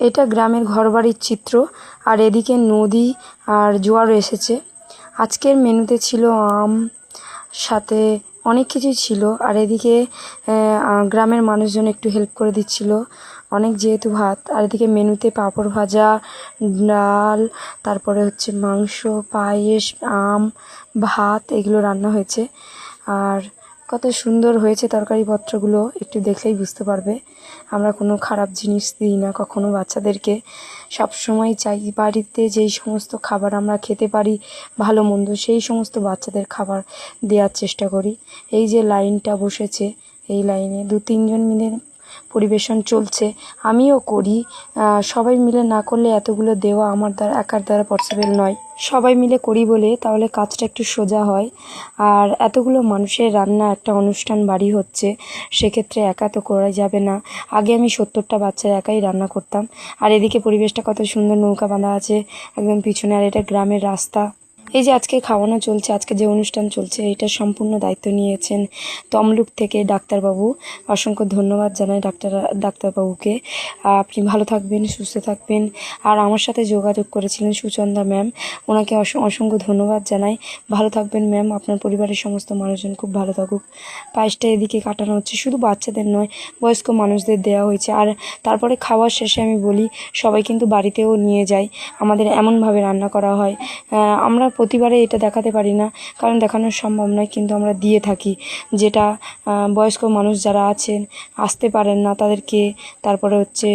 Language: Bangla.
এটা গ্রামের ঘরবাড়ির চিত্র। আর এদিকে নদী আর জোয়ার এসেছে। আজকের মেনুতে ছিল আম, সাথে অনেক কিছুই ছিল। আর এদিকে গ্রামের মানুষজন একটু হেল্প করে দিচ্ছিল অনেক, যেহেতু ভাত। আর এদিকে মেনুতে পাঁপড় ভাজা, ডাল, তারপরে হচ্ছে মাংস, পায়েস, আম, ভাত, এগুলো রান্না হয়েছে। আর কত সুন্দর হয়েছে তরকারিপত্রগুলো, একটু দেখলেই বুঝতে পারবে। আমরা কোনো খারাপ জিনিস দিই না কখনো বাচ্চাদেরকে। সবসময় চাই বাড়িতে যেই সমস্ত খাবার আমরা খেতে পারি ভালো মন্দ, সেই সমস্ত বাচ্চাদের খাবার দেওয়ার চেষ্টা করি। এই যে লাইনটা বসেছে, এই লাইনে 2-3 জন মিলে পরিবেশন চলছে, আমিও করি। সবাই মিলে না করলে এতগুলো দেওয়া আমার একার দ্বারা পসিবল নয়। সবাই মিলে করি বলে তাহলে কাজটা একটু সোজা হয়। আর এতগুলো মানুষের রান্না একটা অনুষ্ঠান বাড়ি হচ্ছে, সেক্ষেত্রে একা তো করা যাবে না। আগে আমি 70টা বাচ্চা একাই রান্না করতাম। আর এদিকে পরিবেশটা কত সুন্দর, নৌকা বাঁধা আছে একদম পিছনে। আর এটা গ্রামের রাস্তা। এই যে আজকে খাওয়ানো চলছে, আজকে যে অনুষ্ঠান চলছে, এটা সম্পূর্ণ দায়িত্ব নিয়েছেন তমলুক থেকে ডাক্তারবাবু। অসংখ্য ধন্যবাদ জানাই ডাক্তারবাবুকে। আপনি ভালো থাকবেন, সুস্থ থাকবেন। আর আমার সাথে যোগাযোগ করেছিলেন সুচন্দা ম্যাম, ওনাকে অসংখ্য ধন্যবাদ জানাই। ভালো থাকবেন ম্যাম, আপনার পরিবারের সমস্ত মানুষজন খুব ভালো থাকুক। পায়েসটা এদিকে কাটানো হচ্ছে, শুধু বাচ্চাদের নয়, বয়স্ক মানুষদের দেওয়া হয়েছে। আর তারপরে খাওয়ার শেষে আমি বলি সবাই কিন্তু বাড়িতেও নিয়ে যায়, আমাদের এমনভাবে রান্না করা হয়। আমরা প্রতিবারে এটা দেখাতে পারি না, কারণ দেখানো সম্ভব নয়, কিন্তু আমরা দিয়ে থাকি। যেটা বয়স্ক মানুষ যারা আছেন, আসতে পারেন না তাদেরকে, তারপরে হচ্ছে